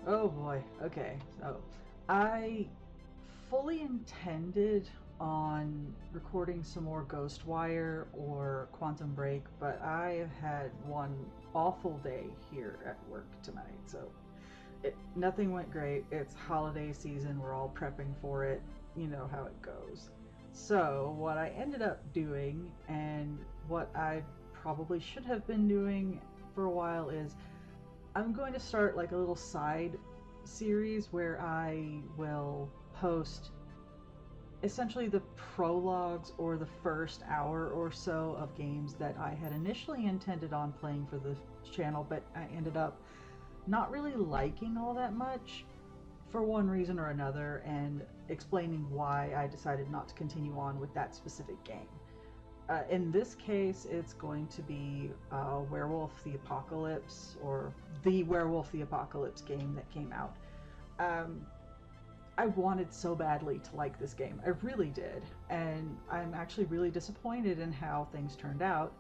Oh boy. Okay. So I fully intended on recording some more Ghostwire or Quantum Break, but I have had one awful day here at work tonight. So nothing went great. It's holiday season. We're all prepping for it. You know how it goes. So what I ended up doing, and what I probably should have been doing for a while, is I'm going to start like a little side series where I will post essentially the prologues or the first hour or so of games that I had initially intended on playing for the channel, but I ended up not really liking all that much for one reason or another, and explaining why I decided not to continue on with that specific game. In this case, it's going to be Werewolf the Apocalypse, or the Werewolf the Apocalypse game that came out. Um, I wanted so badly to like this game. I really did. And I'm actually really disappointed in how things turned out,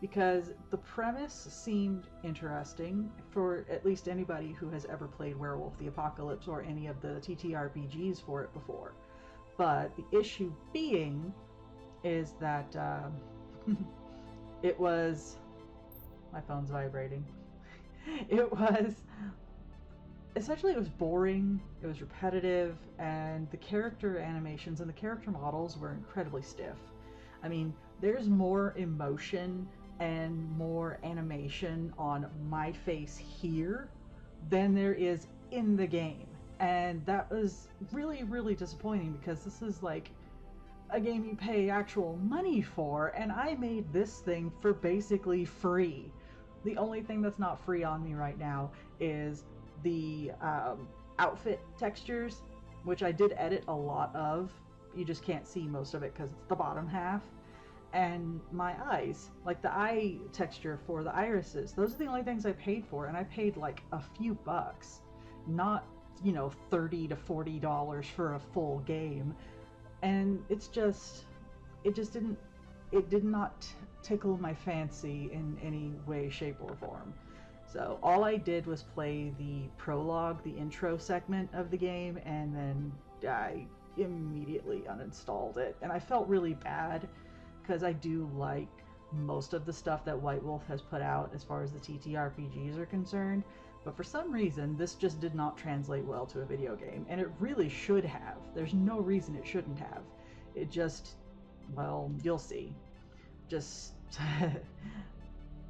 because the premise seemed interesting for at least anybody who has ever played Werewolf the Apocalypse or any of the TTRPGs for it before. But the issue being is that it was. My phone's vibrating. It was. Essentially, it was boring, it was repetitive, and the character animations and the character models were incredibly stiff. I mean, there's more emotion and more animation on my face here than there is in the game. And that was really, really disappointing, because this is like a game you pay actual money for, and I made this thing for basically free. The only thing that's not free on me right now is the outfit textures, which I did edit a lot of. You just can't see most of it because it's the bottom half. And my eyes, like the eye texture for the irises, those are the only things I paid for, and I paid like a few bucks, not, $30 to $40 for a full game. And it did not tickle my fancy in any way, shape, or form. So all I did was play the prologue, the intro segment of the game, and then I immediately uninstalled it. And I felt really bad, because I do like most of the stuff that White Wolf has put out as far as the TTRPGs are concerned, but for some reason this just did not translate well to a video game, and it really should have. There's no reason it shouldn't have. It just, well, you'll see. Just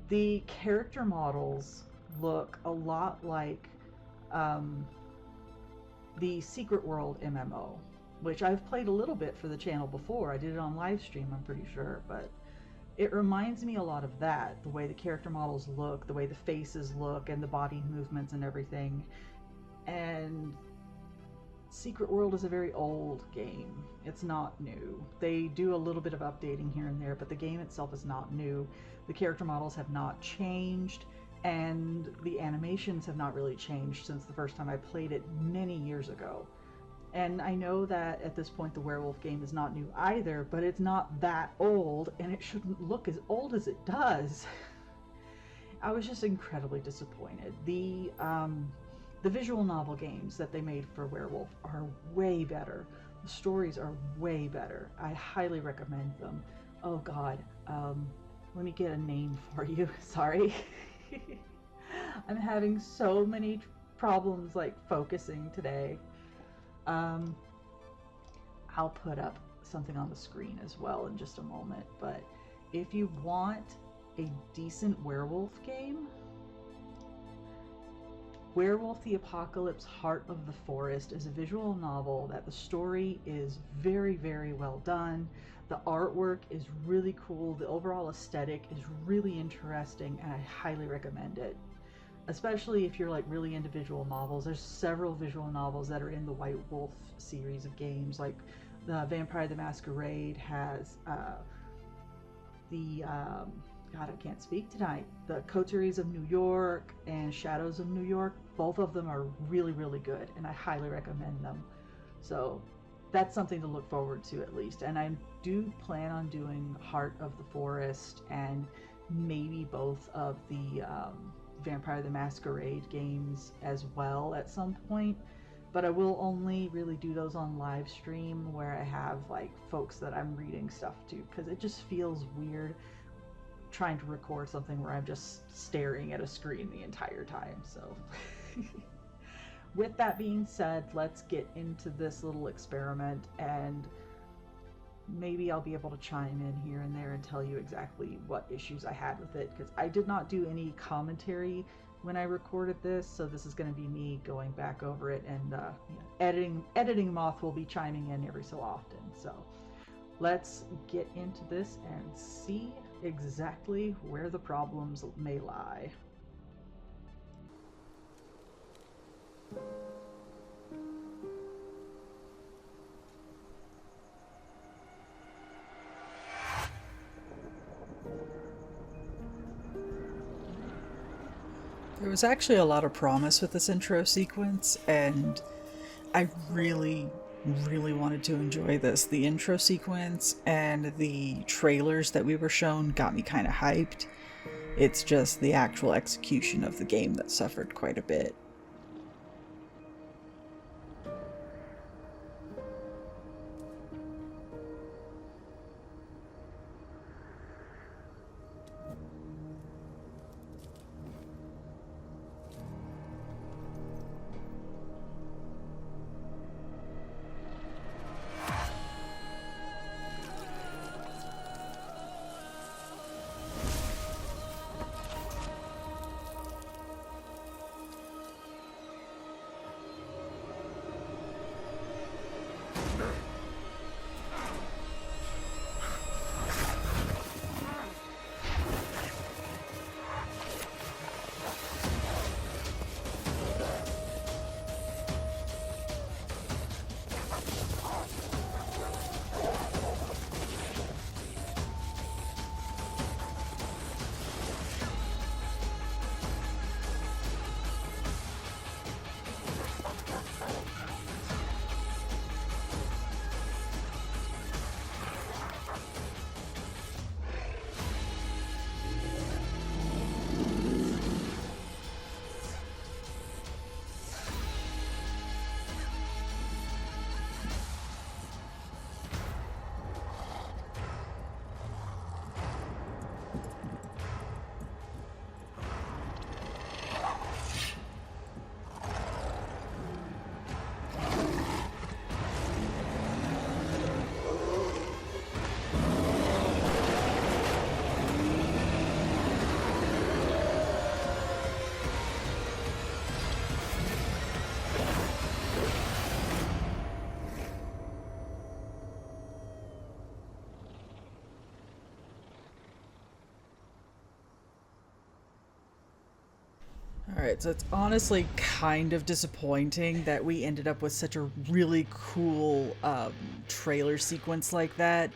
the character models look a lot like the Secret World MMO, which I've played a little bit for the channel before. I did it on live stream, I'm pretty sure, but it reminds me a lot of that, the way the character models look, the way the faces look, and the body movements and everything. And Secret World is a very old game. It's not new. They do a little bit of updating here and there, but the game itself is not new. The character models have not changed, and the animations have not really changed since the first time I played it many years ago. And I know that at this point the Werewolf game is not new either, but it's not that old, and it shouldn't look as old as it does. I was just incredibly disappointed. The visual novel games that they made for Werewolf are way better. The stories are way better. I highly recommend them. Oh god, let me get a name for you. Sorry. I'm having so many problems like focusing today. I'll put up something on the screen as well in just a moment, but if you want a decent werewolf game, Werewolf the Apocalypse Heart of the Forest is a visual novel that the story is very, very well done. The artwork is really cool. The overall aesthetic is really interesting, and I highly recommend it. Especially if you're like really into visual novels. There's several visual novels that are in the White Wolf series of games. Like the Vampire the Masquerade has God, I can't speak tonight. The Coteries of New York and Shadows of New York, both of them are really, really good, and I highly recommend them. So that's something to look forward to at least. And I do plan on doing Heart of the Forest and maybe both of the Vampire the Masquerade games as well at some point, but I will only really do those on live stream where I have like folks that I'm reading stuff to, because it just feels weird trying to record something where I'm just staring at a screen the entire time. So with that being said, let's get into this little experiment, and maybe I'll be able to chime in here and there and tell you exactly what issues I had with it, because I did not do any commentary when I recorded this, so this is going to be me going back over it, and editing Moth will be chiming in every so often. So let's get into this and see exactly where the problems may lie. There was actually a lot of promise with this intro sequence, and I really wanted to enjoy this. The intro sequence and the trailers that we were shown got me kind of hyped. It's just the actual execution of the game that suffered quite a bit. Alright, so it's honestly kind of disappointing that we ended up with such a really cool trailer sequence like that,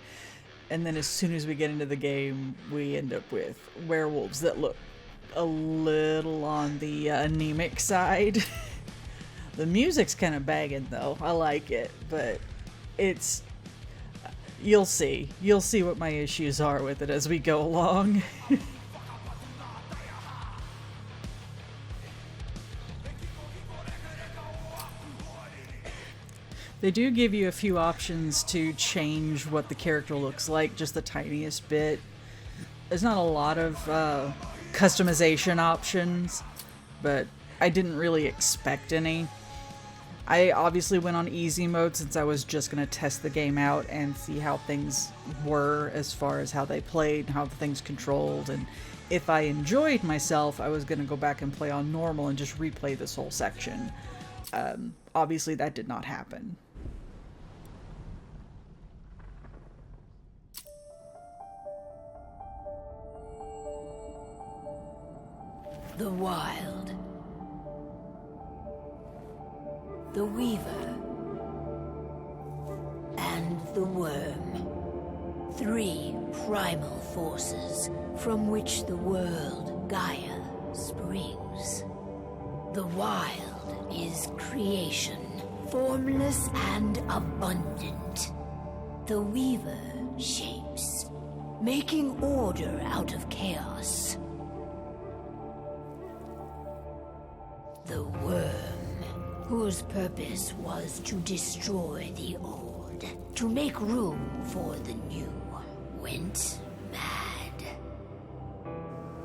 and then as soon as we get into the game, we end up with werewolves that look a little on the anemic side. The music's kind of banging though, I like it, but it's... You'll see what my issues are with it as we go along. They do give you a few options to change what the character looks like, just the tiniest bit. There's not a lot of customization options, but I didn't really expect any. I obviously went on easy mode since I was just going to test the game out and see how things were as far as how they played, how the things controlled, and if I enjoyed myself, I was going to go back and play on normal and just replay this whole section. Obviously that did not happen. The Wild, the Weaver, and the Worm. 3 primal forces from which the world Gaia springs. The Wild is creation, formless and abundant. The Weaver shapes, making order out of chaos. The Worm, whose purpose was to destroy the old, to make room for the new, went mad.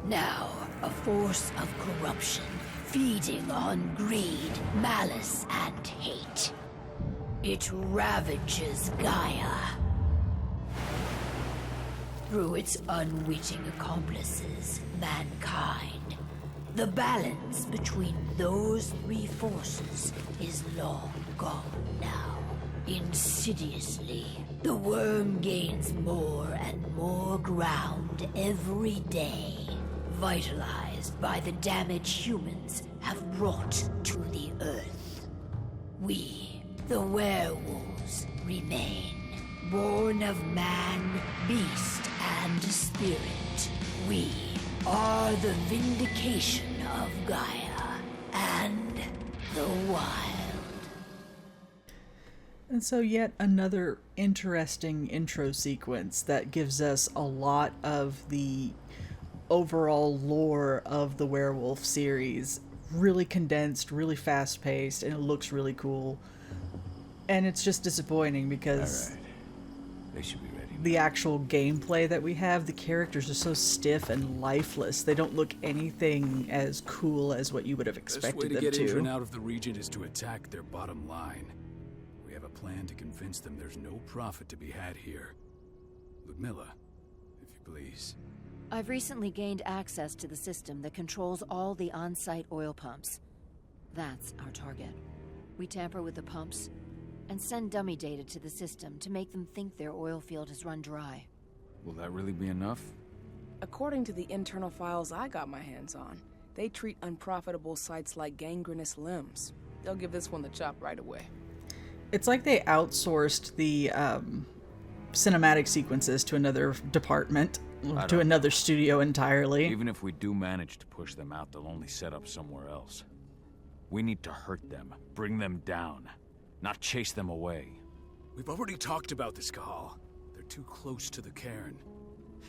Now, a force of corruption, feeding on greed, malice, and hate. It ravages Gaia. Through its unwitting accomplices, mankind, the balance between those three forces is long gone now. Insidiously, the worm gains more and more ground every day, vitalized by the damage humans have brought to the Earth. We, the werewolves, remain, born of man, beast, and spirit. We are the vindication of Gaia and the wild. And so yet another interesting intro sequence that gives us a lot of the overall lore of the Werewolf series. Really condensed, really fast-paced, and it looks really cool. And it's just disappointing because All right. They should be ready. the actual gameplay that we have, the characters are so stiff and lifeless. They don't look anything as cool as what you would have Best way expected to them get Indran to. out of the region is to attack their bottom line. We have a plan to convince them there's no profit to be had here. Ludmilla, if you please. I've recently gained access to the system that controls all the on-site oil pumps. That's our target. We tamper with the pumps and send dummy data to the system to make them think their oil field has run dry. Will that really be enough? According to the internal files I got my hands on, they treat unprofitable sites like gangrenous limbs. They'll give this one the chop right away. It's like they outsourced the cinematic sequences to another department, to another studio entirely. Even if we do manage to push them out, they'll only set up somewhere else. We need to hurt them, bring them down, not chase them away. We've already talked about this, Kahal. They're too close to the cairn.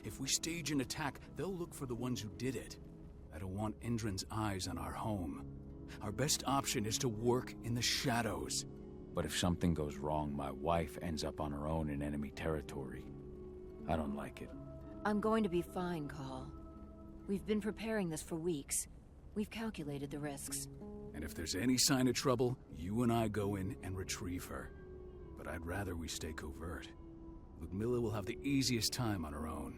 If we stage an attack, they'll look for the ones who did it. I don't want Indran's eyes on our home. Our best option is to work in the shadows. But if something goes wrong, my wife ends up on her own in enemy territory. I don't like it. I'm going to be fine, Call. We've been preparing this for weeks. We've calculated the risks. And if there's any sign of trouble, you and I go in and retrieve her. But I'd rather we stay covert. Ludmilla will have the easiest time on her own.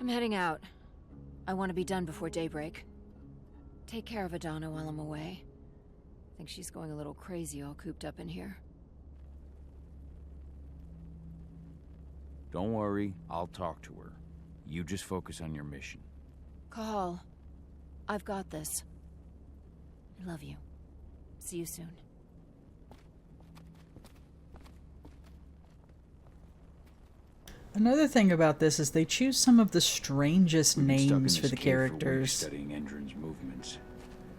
I'm heading out. I want to be done before daybreak. Take care of Adana while I'm away. I think she's going a little crazy all cooped up in here. Don't worry, I'll talk to her. You just focus on your mission. Call. I've got this. I love you. See you soon. Another thing about this is they choose some of the strangest We've been stuck in names for this the cave for weeks characters. studying Indran's movements.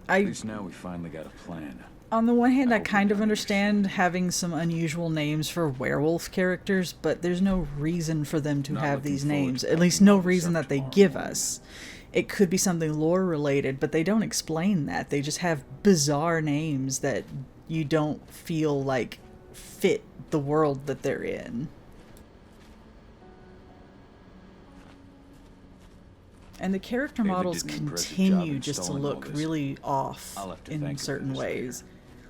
I, At least now we finally got a plan. on the one hand, I I hope kind we of don't understand having some unusual names for werewolf characters, but there's no reason for them to Not have looking these forward names. to At least talking no all this reason up that they tomorrow give morning. us. It could be something lore related, but they don't explain that. They just have bizarre names that you don't feel like fit the world that they're in. And the character David models did an impressive job continue just to installing all look this. really off I'll have to in thank him for certain this later. ways.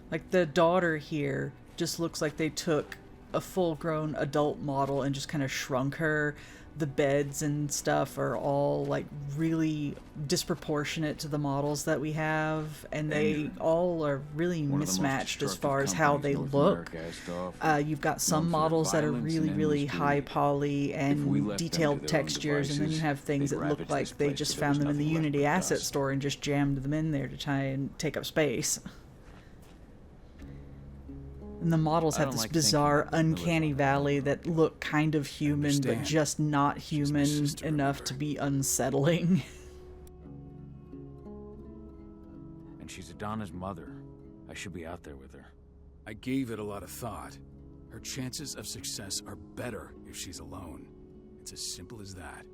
Like the daughter here just looks like they took a full-grown adult model and just kind of shrunk her. The beds and stuff are all like really disproportionate to the models that we have, and they all are really One of the most mismatched as destructive far as how they companies North look. America has to offer. You've got some Known for their models that are violence really, and really endless high greed. poly If we and left them to detailed their own textures, and then you devices, have things they'd that look ravage like this they place just till there was found them in the nothing left Unity but asset dust. store and just jammed them in there to try and take up space. And the models I have don't this like thinking bizarre, about Ludmilla's uncanny on valley that look kind of human, but understand. just not She's my human sister, enough remember? to be unsettling. And she's Adana's mother. I should be out there with her. I gave it a lot of thought. Her chances of success are better if she's alone. It's as simple as that.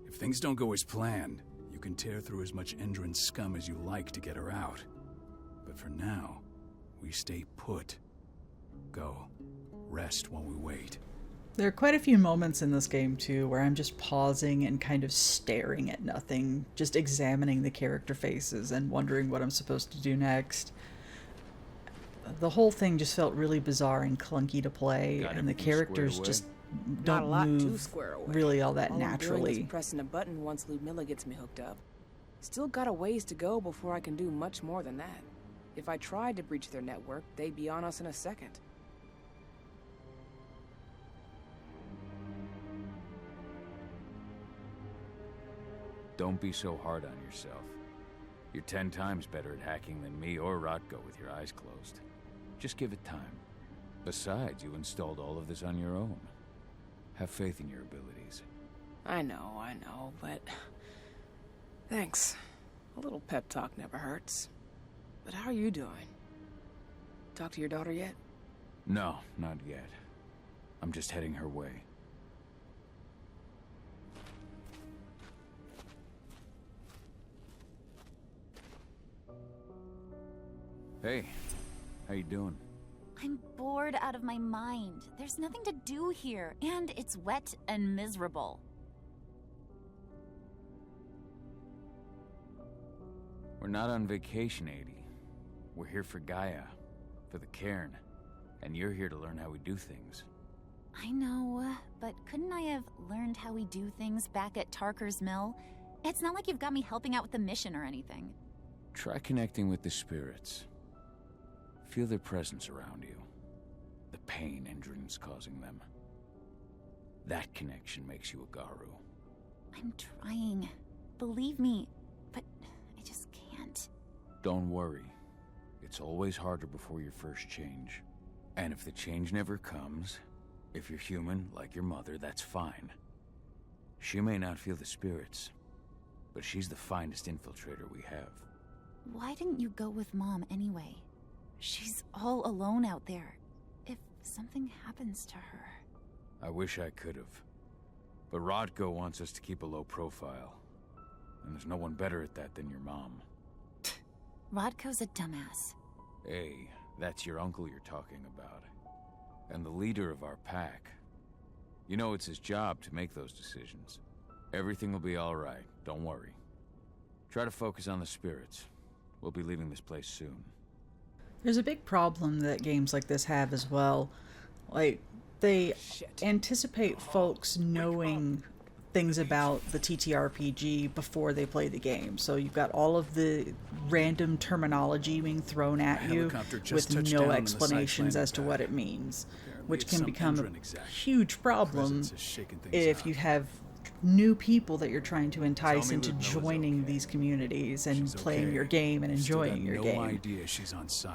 If things don't go as planned, you can tear through as much Indran scum as you like to get her out. But for now, we stay put. Go. Rest while we wait. There are quite a few moments in this game, too, where I'm just pausing and kind of staring at nothing, just examining the character faces and wondering what I'm supposed to do next. The whole thing just felt really bizarre and clunky to play, and the characters just Not a don't lot to move square away. really all that All I'm doing naturally. is pressing a button once Ludmilla gets me hooked up. Still got a ways to go before I can do much more than that. If I tried to breach their network, they'd be on us in a second. Don't be so hard on yourself. You're 10 times better at hacking than me or Rotko with your eyes closed. Just give it time. Besides, you installed all of this on your own. Have faith in your abilities. I know, but... Thanks. A little pep talk never hurts. But how are you doing? Talk to your daughter yet? No, not yet. I'm just heading her way. Hey, how you doing? I'm bored out of my mind. There's nothing to do here, and it's wet and miserable. We're not on vacation, Adie. We're here for Gaia, for the cairn, and you're here to learn how we do things. I know, but couldn't I have learned how we do things back at Tarker's Mill? It's not like you've got me helping out with the mission or anything. Try connecting with the spirits. Feel their presence around you. The pain Indran's causing them. That connection makes you a Garu. I'm trying. Believe me, but I just can't. Don't worry. It's always harder before your first change. And if the change never comes, if you're human, like your mother, that's fine. She may not feel the spirits, but she's the finest infiltrator we have. Why didn't you go with Mom anyway? She's all alone out there. If something happens to her... I wish I could have. But Rodko wants us to keep a low profile. And there's no one better at that than your mom. Rodko's a dumbass. Hey, that's your uncle you're talking about. And the leader of our pack. You know it's his job to make those decisions. Everything will be alright, don't worry. Try to focus on the spirits. We'll be leaving this place soon. There's a big problem that games like this have as well. Like, they anticipate folks knowing things about the TTRPG before they play the game. So you've got all of the random terminology being thrown at you with no explanations as to what it means, which can become a huge problem if you have new people that you're trying to entice into joining these communities and playing your game and enjoying your game.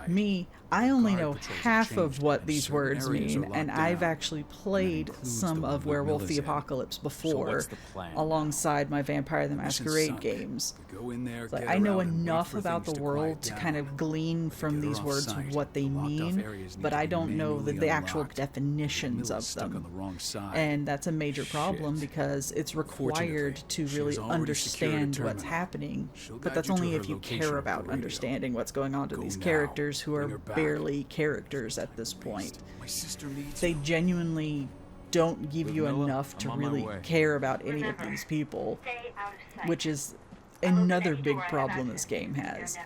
Me, I only know half of what these words mean, and I've actually played some of Werewolf the Apocalypse before, alongside my Vampire the Masquerade games. Like, I know enough about the world to kind of glean from these words what they mean, but I don't know the actual definitions of them. And that's a major problem because it's required to really understand what's happening, but that's only if you care about understanding what's going on to these characters who are barely characters at this point. They genuinely don't give you enough to really care about any of these people, which is another big problem this game has.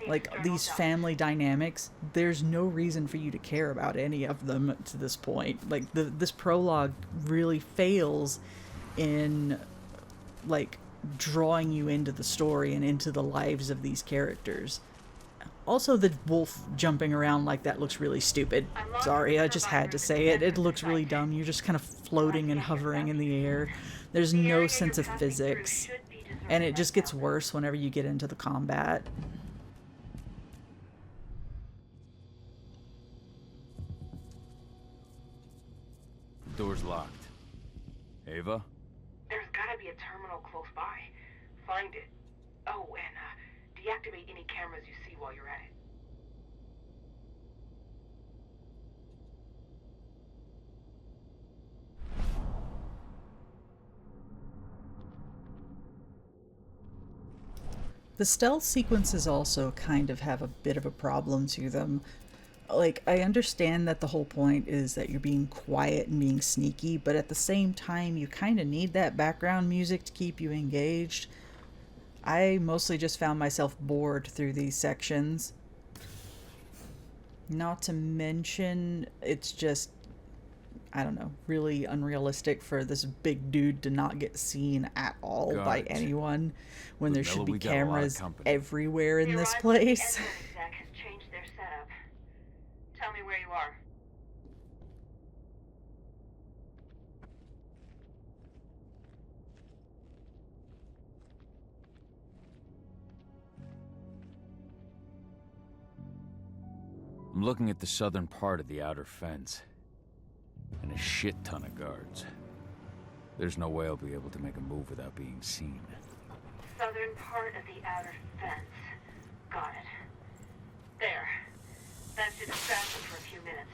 Like, these family dynamics, there's no reason for you to care about any of them to this point. Like, this prologue really fails in, like, drawing you into the story and into the lives of these characters. Also, the wolf jumping around like that looks really stupid. Sorry, I just had to say it. It looks really dumb. You're just kind of floating and hovering in the air. There's no sense of physics. And it just gets worse whenever you get into the combat. The door's locked. Ava? There's gotta be a terminal close by. Find it. Oh, and deactivate any cameras you see while you're at it. The stealth sequences also kind of have a bit of a problem to them. Like, I understand that the whole point is that you're being quiet and being sneaky, but at the same time, you kind of need that background music to keep you engaged. I mostly just found myself bored through these sections. Not to mention, it's just, I don't know, really unrealistic for this big dude to not get seen at all by anyone when there should be cameras everywhere in this place. Has changed their setup. Tell me where you are. I'm looking at the southern part of the outer fence. And a shit ton of guards. There's no way I'll be able to make a move without being seen. Southern part of the outer fence. Got it. There. That should distract him for a few minutes.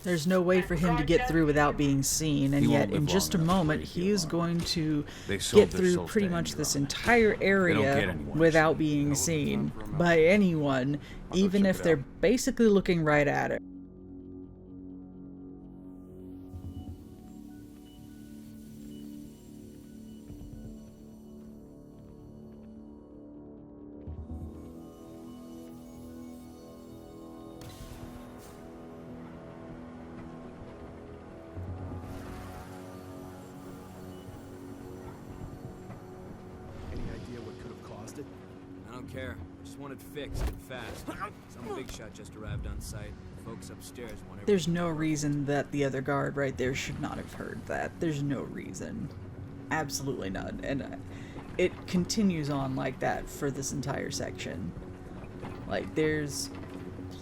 There's no way for him to get through without being seen, and yet in just a moment he is going to get through pretty much this entire area without being seen by anyone, even if they're basically looking right at it. Care. Just want it fixed and fast. Some big shot just arrived on site. Folks upstairs want. There's no reason that the other guard right there should not have heard that. There's no reason. Absolutely none. And it continues on like that for this entire section. Like, there's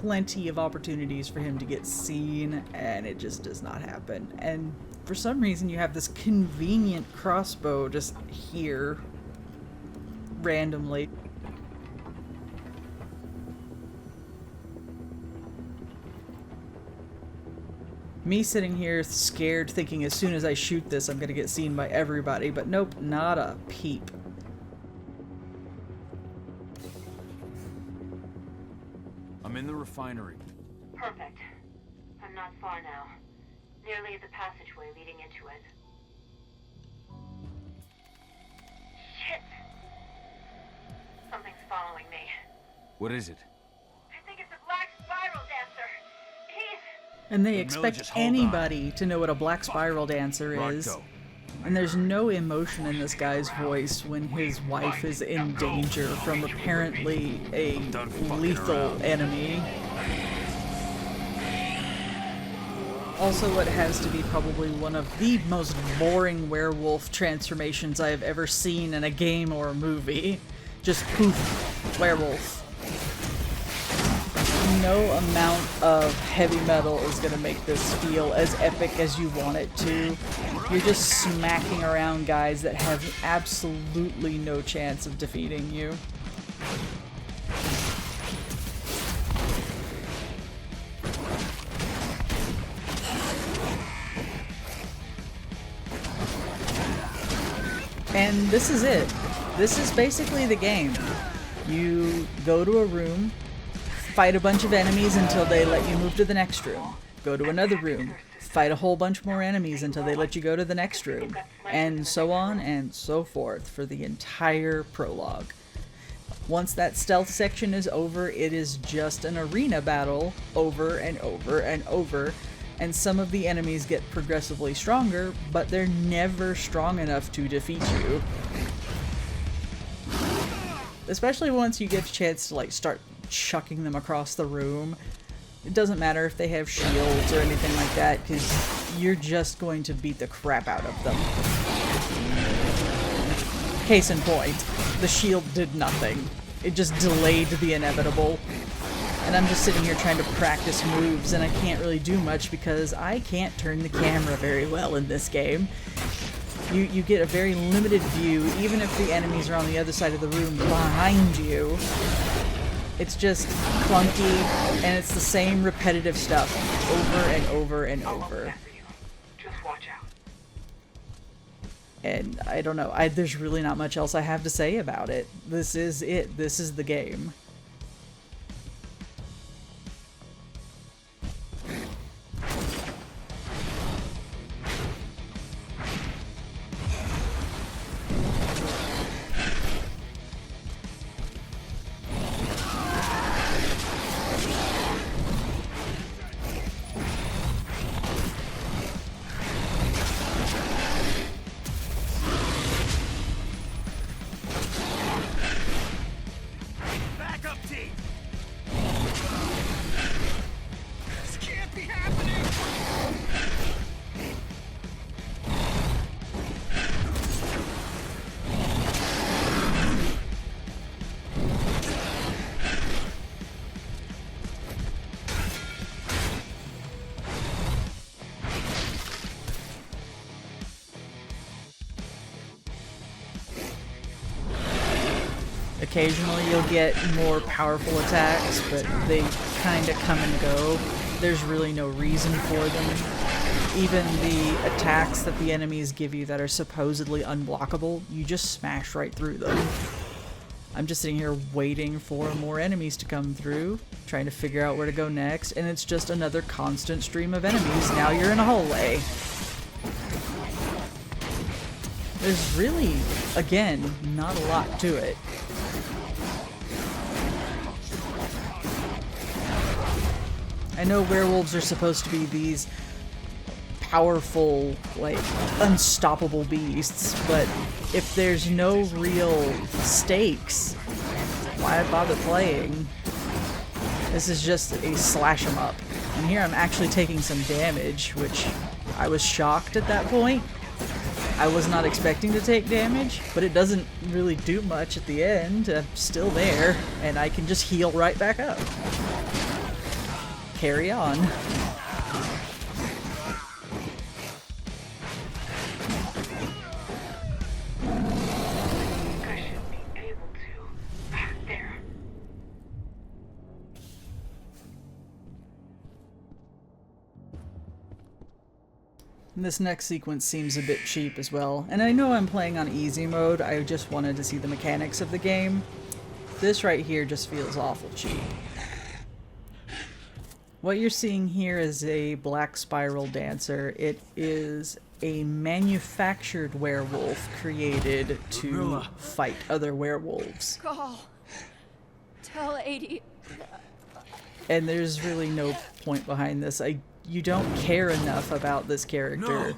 plenty of opportunities for him to get seen, and it just does not happen. And for some reason you have this convenient crossbow just here randomly. Me sitting here scared, thinking as soon as I shoot this I'm gonna get seen by everybody, but nope, not a peep. I'm in the refinery. Perfect. I'm not far now. Nearly at the passageway leading into it. Shit! Something's following me. What is it? I think it's a black spiral dancer. He's... And they expect anybody to know what a black spiral dancer is. And there's no emotion in this guy's voice when his wife is in danger from apparently a lethal enemy. Also, what has to be probably one of the most boring werewolf transformations I have ever seen in a game or a movie. Just poof, werewolf. No amount of heavy metal is going to make this feel as epic as you want it to. You're just smacking around guys that have absolutely no chance of defeating you. And this is it. This is basically the game. You go to a room, fight a bunch of enemies until they let you move to the next room. Go to another room, fight a whole bunch more enemies until they let you go to the next room. And so on and so forth for the entire prologue. Once that stealth section is over, it is just an arena battle over and over and over. And some of the enemies get progressively stronger, but they're never strong enough to defeat you. Especially once you get a chance to like start chucking them across the room. It doesn't matter if they have shields or anything like that, because you're just going to beat the crap out of them. Case in point, the shield did nothing. It just delayed the inevitable. And I'm just sitting here trying to practice moves, and I can't really do much because I can't turn the camera very well in this game. You get a very limited view, even if the enemies are on the other side of the room behind you. It's just clunky, and it's the same repetitive stuff over and over and over. Just watch out. And I don't know, there's really not much else I have to say about it. This is it. This is the game. Occasionally you'll get more powerful attacks, but they kind of come and go. There's really no reason for them. Even the attacks that the enemies give you that are supposedly unblockable, you just smash right through them. I'm just sitting here waiting for more enemies to come through, trying to figure out where to go next, and it's just another constant stream of enemies. Now you're in a hallway. There's really, again, not a lot to it. I know werewolves are supposed to be these powerful, like, unstoppable beasts, but if there's no real stakes, why bother playing? This is just a slash 'em up. And here I'm actually taking some damage, which I was shocked at that point. I was not expecting to take damage, but it doesn't really do much at the end. I'm still there, and I can just heal right back up. Carry on. I should be able to. There. This next sequence seems a bit cheap as well, and I know I'm playing on easy mode. I just wanted to see the mechanics of the game. This right here just feels awful cheap. What you're seeing here is a black spiral dancer. It is a manufactured werewolf created to fight other werewolves. Call. Tell 80. And there's really no point behind this. You don't care enough about this character. No,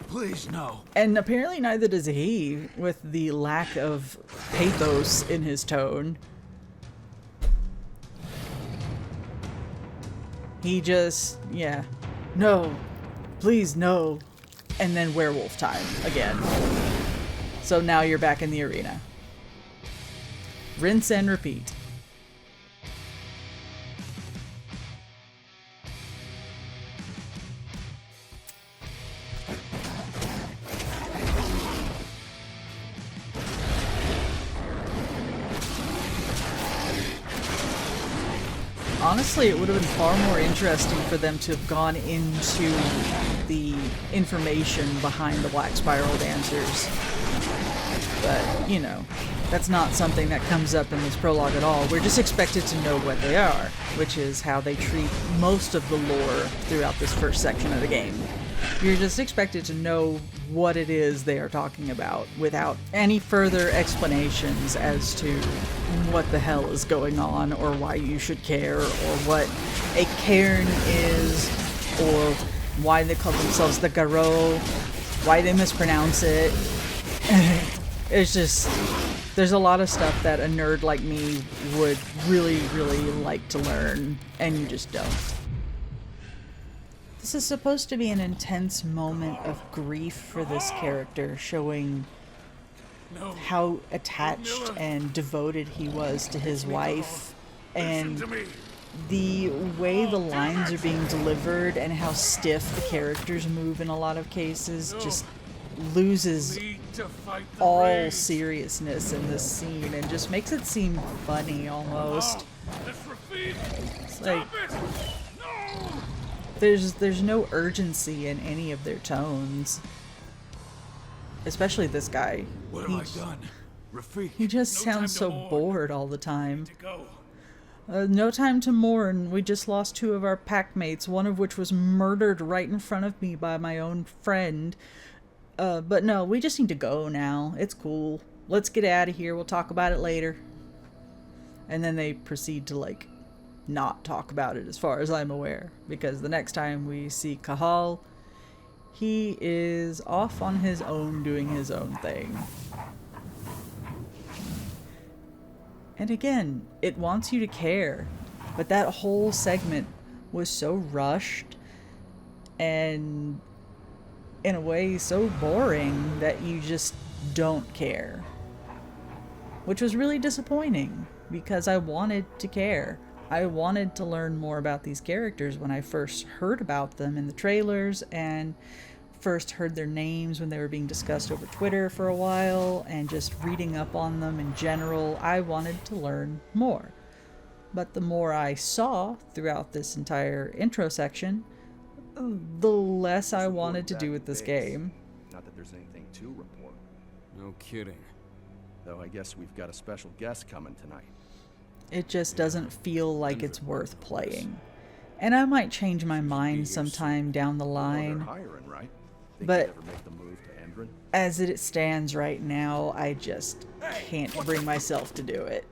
please, no. And apparently neither does he, with the lack of pathos in his tone. He just, yeah, no, please no, and then werewolf time again. So now you're back in the arena. Rinse and repeat. Honestly, it would have been far more interesting for them to have gone into the information behind the Black Spiral Dancers. But, you know, that's not something that comes up in this prologue at all. We're just expected to know what they are, which is how they treat most of the lore throughout this first section of the game. You're just expected to know what it is they are talking about without any further explanations as to what the hell is going on or why you should care or what a cairn is or why they call themselves the Garou, why they mispronounce it. It's just, there's a lot of stuff that a nerd like me would really, really like to learn, and you just don't. This is supposed to be an intense moment of grief for this character, showing how attached and devoted he was to his wife, and the way the lines are being delivered and how stiff the characters move in a lot of cases just loses all seriousness in this scene and just makes it seem funny almost. It's like there's no urgency in any of their tones. especially this guy. What have I done? Rafik, He just no sounds time so to mourn. bored all the time. To go. No time to mourn. We just lost 2 of our pack mates, one of which was murdered right in front of me by my own friend. But no, we just need to go now. It's cool. Let's get out of here. We'll talk about it later. And then they proceed to, like, not talk about it as far as I'm aware. Because the next time we see Cahal, he is off on his own doing his own thing. And again, it wants you to care. But that whole segment was so rushed and in a way so boring that you just don't care. Which was really disappointing because I wanted to care. I wanted to learn more about these characters when I first heard about them in the trailers and first heard their names when they were being discussed over Twitter for a while, and just reading up on them in general. I wanted to learn more. But the more I saw throughout this entire intro section, the less I wanted to do with this game. Not that there's anything to report. No kidding. Though I guess we've got a special guest coming tonight. It just doesn't feel like it's worth playing. And I might change my mind sometime down the line. They're hiring, right? But ever make the move to Endron? As it stands right now, I just can't bring myself to do it.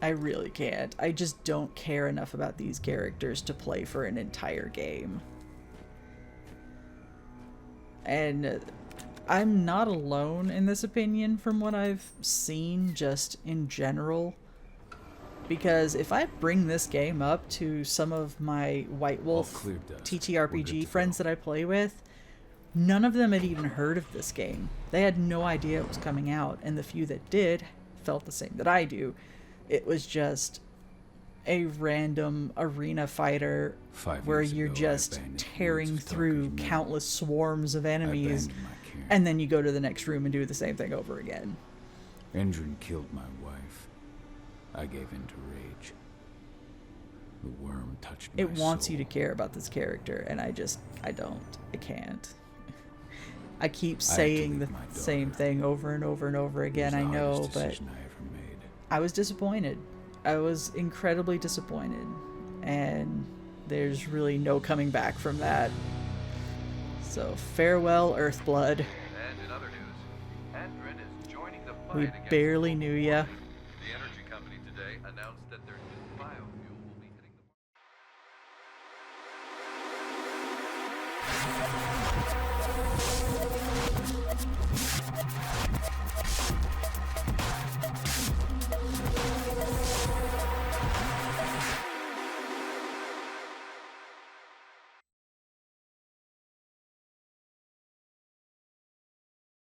I really can't. I just don't care enough about these characters to play for an entire game. And I'm not alone in this opinion from what I've seen just in general. Because if I bring this game up to some of my White Wolf TTRPG friends that I play with, none of them had even heard of this game. They had no idea it was coming out, and the few that did felt the same that I do. It was just a random arena fighter where you're just tearing through countless swarms of enemies, and then you go to the next room and do the same thing over again. Endron killed my wife. I gave in to rage. The worm touched my It wants soul. you to care about this character, and I don't. I can't. I keep saying the same thing over and over and over again, I know, but I was disappointed. I was incredibly disappointed, and there's really no coming back from that. So farewell, Earthblood. And in other news, Endron is joining the fight We against barely knew ya.